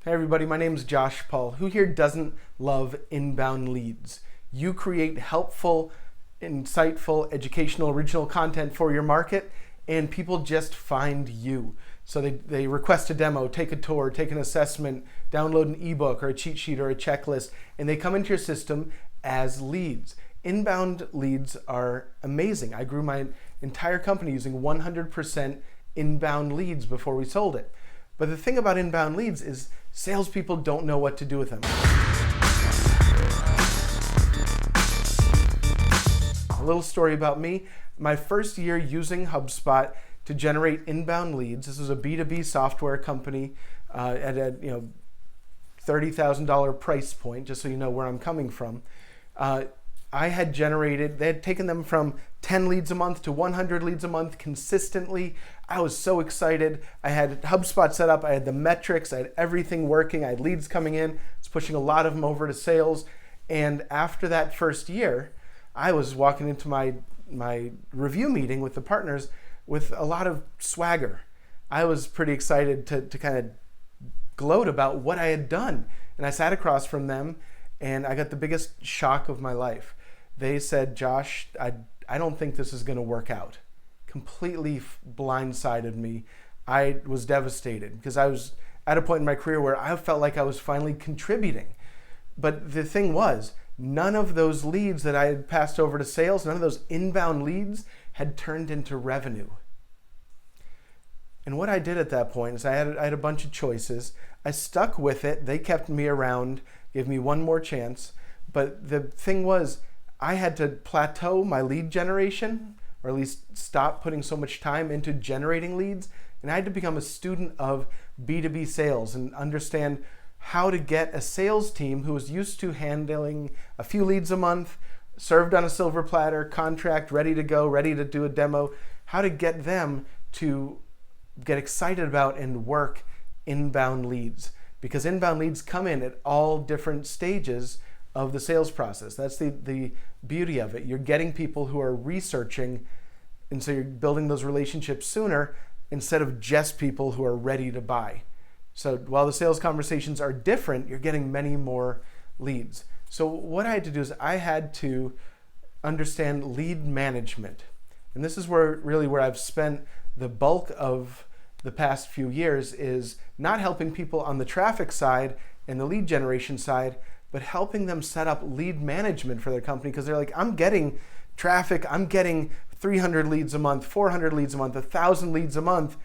Hey everybody, my name is Josh Paul. Who here doesn't love inbound leads? You create helpful, insightful, educational, original content for your market and people just find you. So they request a demo, take a tour, take an assessment, download an ebook or a cheat sheet or a checklist, and they come into your system as leads. Inbound leads are amazing. I grew my entire company using 100% inbound leads before we sold it. But the thing about inbound leads is salespeople don't know what to do with them. A little story about me. My first year using HubSpot to generate inbound leads. This was a B2B software company at a $30,000 price point, just so you know where I'm coming from. They had taken them from 10 leads a month to 100 leads a month consistently. I was so excited. I had HubSpot set up. I had the metrics. I had everything working. I had leads coming in. I was pushing a lot of them over to sales. And after that first year, I was walking into my review meeting with the partners with a lot of swagger. I was pretty excited to kind of gloat about what I had done. And I sat across from them and I got the biggest shock of my life. They said, Josh, I don't think this is going to work out. Completely blindsided me. I was devastated because I was at a point in my career where I felt like I was finally contributing. But the thing was, none of those leads that I had passed over to sales, none of those inbound leads had turned into revenue. And what I did at that point is I had a bunch of choices. I stuck with it. They kept me around, gave me one more chance. But the thing was, I had to plateau my lead generation, or at least stop putting so much time into generating leads. And I had to become a student of B2B sales and understand how to get a sales team who was used to handling a few leads a month, served on a silver platter, contract, ready to go, ready to do a demo, how to get them to get excited about and work inbound leads. Because inbound leads come in at all different stages of the sales process. That's the beauty of it. You're getting people who are researching, and so you're building those relationships sooner instead of just people who are ready to buy. So while the sales conversations are different, you're getting many more leads. So what I had to do is I had to understand lead management. And this is where I've spent the bulk of the past few years, is not helping people on the traffic side and the lead generation side, but helping them set up lead management for their company, because they're like, I'm getting traffic, I'm getting 300 leads a month, 400 leads a month, 1,000 leads a month,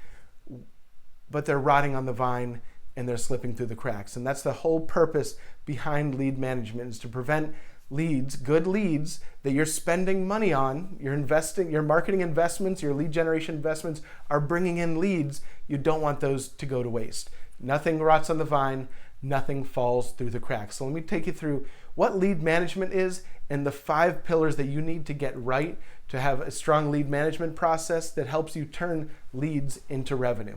but they're rotting on the vine and they're slipping through the cracks. And that's the whole purpose behind lead management, is to prevent leads, good leads that you're spending money on, you're investing, your marketing investments, your lead generation investments are bringing in leads. You don't want those to go to waste. Nothing rots on the vine, nothing falls through the cracks. So let me take you through what lead management is and the 5 pillars that you need to get right to have a strong lead management process that helps you turn leads into revenue.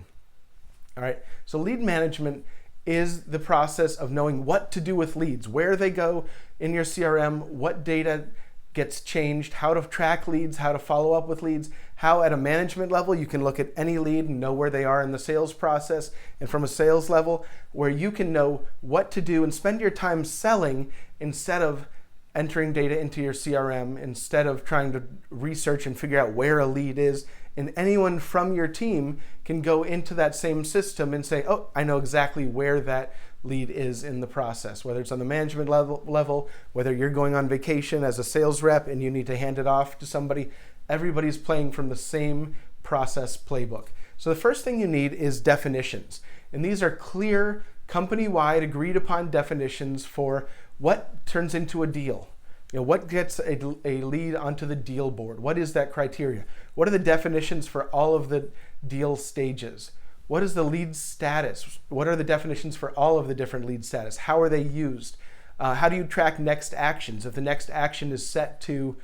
All right, so lead management is the process of knowing what to do with leads, where they go in your CRM, what data gets changed, how to track leads, how to follow up with leads, how at a management level you can look at any lead and know where they are in the sales process, and from a sales level where you can know what to do and spend your time selling instead of entering data into your CRM, instead of trying to research and figure out where a lead is. And anyone from your team can go into that same system and say, oh, I know exactly where that lead is in the process, whether it's on the management level, whether you're going on vacation as a sales rep and you need to hand it off to somebody. Everybody's playing from the same process playbook. So the first thing you need is definitions. And these are clear, company-wide, agreed upon definitions for what turns into a deal. What gets a lead onto the deal board? What is that criteria? What are the definitions for all of the deal stages? What is the lead status? What are the definitions for all of the different lead status? How are they used? How do you track next actions? If the next action is set to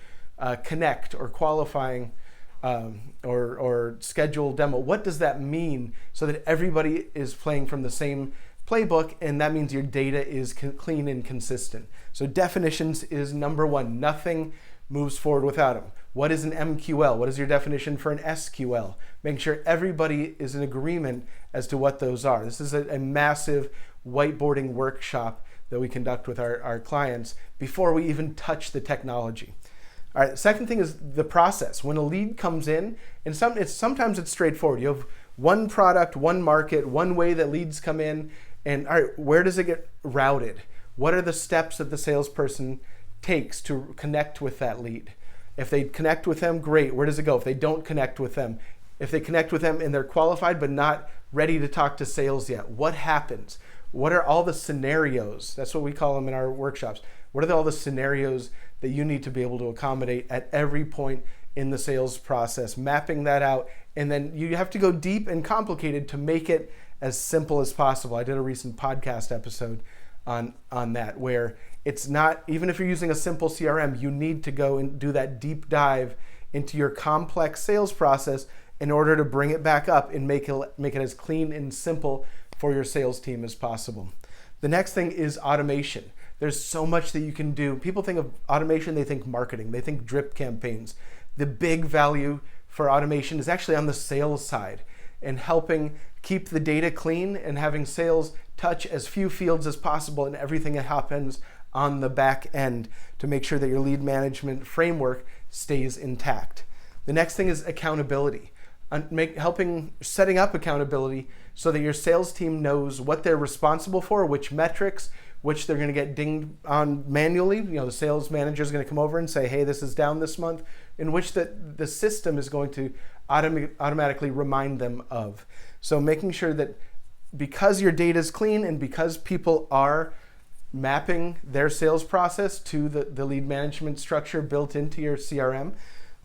connect or qualifying or schedule demo, what does that mean so that everybody is playing from the same playbook, and that means your data is clean and consistent. So definitions is number one. Nothing moves forward without them. What is an MQL? What is your definition for an SQL? Making sure everybody is in agreement as to what those are. This is a massive whiteboarding workshop that we conduct with our clients before we even touch the technology. All right, the second thing is the process. When a lead comes in, and sometimes it's straightforward. You have one product, one market, one way that leads come in, and all right, where does it get routed? What are the steps that the salesperson takes to connect with that lead? If they connect with them, great. Where does it go? If they don't connect with them, if they connect with them and they're qualified but not ready to talk to sales yet, what happens? What are all the scenarios? That's what we call them in our workshops. What are all the scenarios that you need to be able to accommodate at every point in the sales process, mapping that out, and then you have to go deep and complicated to make it as simple as possible. I did a recent podcast episode on that, where it's not, even if you're using a simple CRM, you need to go and do that deep dive into your complex sales process in order to bring it back up and make it as clean and simple for your sales team as possible. The next thing is automation. There's so much that you can do. People think of automation, they think marketing, they think drip campaigns. The big value for automation is actually on the sales side and helping keep the data clean and having sales touch as few fields as possible and everything that happens on the back end to make sure that your lead management framework stays intact. The next thing is accountability. Setting up accountability so that your sales team knows what they're responsible for, which metrics, which they're going to get dinged on manually. The sales manager is going to come over and say, hey, this is down this month, in which the system is going to automatically remind them of. So making sure that because your data is clean and because people are mapping their sales process to the lead management structure built into your CRM,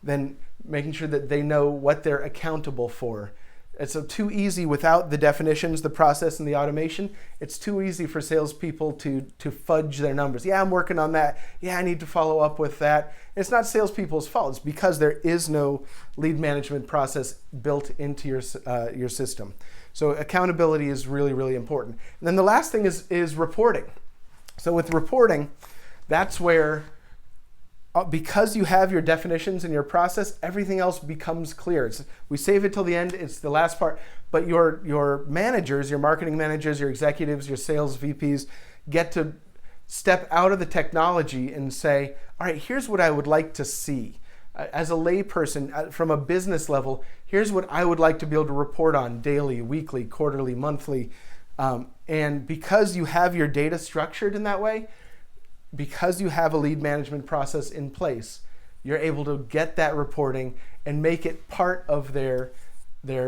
then making sure that they know what they're accountable for. It's too easy without the definitions, the process, and the automation. It's too easy for salespeople to fudge their numbers. Yeah, I'm working on that. Yeah, I need to follow up with that. It's not salespeople's fault. It's because there is no lead management process built into your system. So accountability is really, really important. And then the last thing is reporting. So with reporting, that's where, because you have your definitions in your process, everything else becomes clear. We save it till the end, it's the last part, but your managers, your marketing managers, your executives, your sales VPs get to step out of the technology and say, all right, here's what I would like to see. As a layperson, from a business level, here's what I would like to be able to report on daily, weekly, quarterly, monthly. And because you have your data structured in that way, because you have a lead management process in place, you're able to get that reporting and make it part of their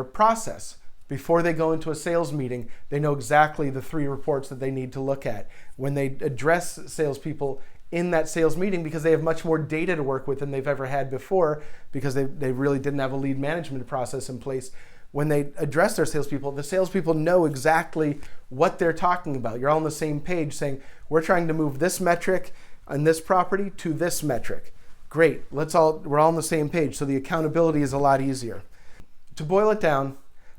process. Before they go into a sales meeting, they know exactly the 3 reports that they need to look at. When they address salespeople in that sales meeting, because they have much more data to work with than they've ever had before, because they really didn't have a lead management process in place. When they address their salespeople, the salespeople know exactly what they're talking about. You're all on the same page saying, we're trying to move this metric on this property to this metric. Great, we're all on the same page, so the accountability is a lot easier. To boil it down,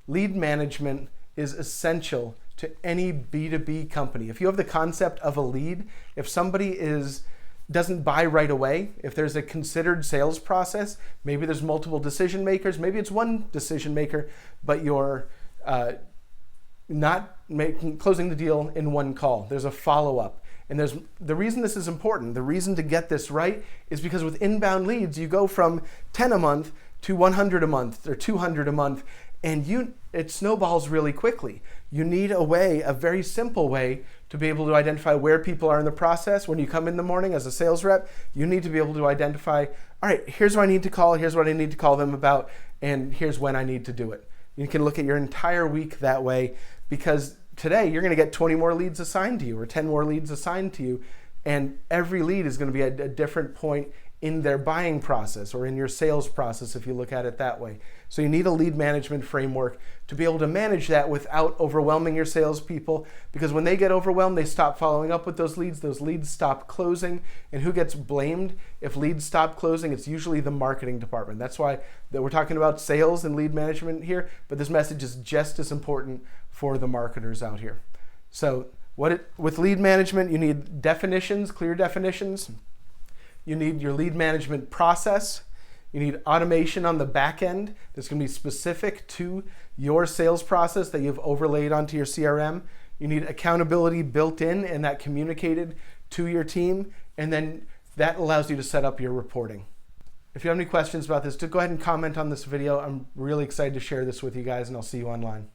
lead management is essential to any B2B company. If you have the concept of a lead, if somebody doesn't buy right away, if there's a considered sales process, maybe there's multiple decision makers, maybe it's one decision maker, but you're not closing the deal in one call. There's a follow-up. And the reason this is important, the reason to get this right, is because with inbound leads, you go from 10 a month to 100 a month or 200 a month, and it snowballs really quickly. You need a very simple way to be able to identify where people are in the process. When you come in the morning as a sales rep, you need to be able to identify, all right, here's what I need to call, here's what I need to call them about, and here's when I need to do it. You can look at your entire week that way, because today you're going to get 20 more leads assigned to you or 10 more leads assigned to you, and every lead is going to be at a different point in their buying process or in your sales process if you look at it that way. So you need a lead management framework to be able to manage that without overwhelming your salespeople, because when they get overwhelmed, they stop following up with those leads stop closing, and who gets blamed if leads stop closing? It's usually the marketing department. That's why we're talking about sales and lead management here, but this message is just as important for the marketers out here. So with lead management, you need definitions, clear definitions. You need your lead management process. You need automation on the back end that's going to be specific to your sales process that you've overlaid onto your CRM. You need accountability built in and that communicated to your team. And then that allows you to set up your reporting. If you have any questions about this, just go ahead and comment on this video. I'm really excited to share this with you guys, and I'll see you online.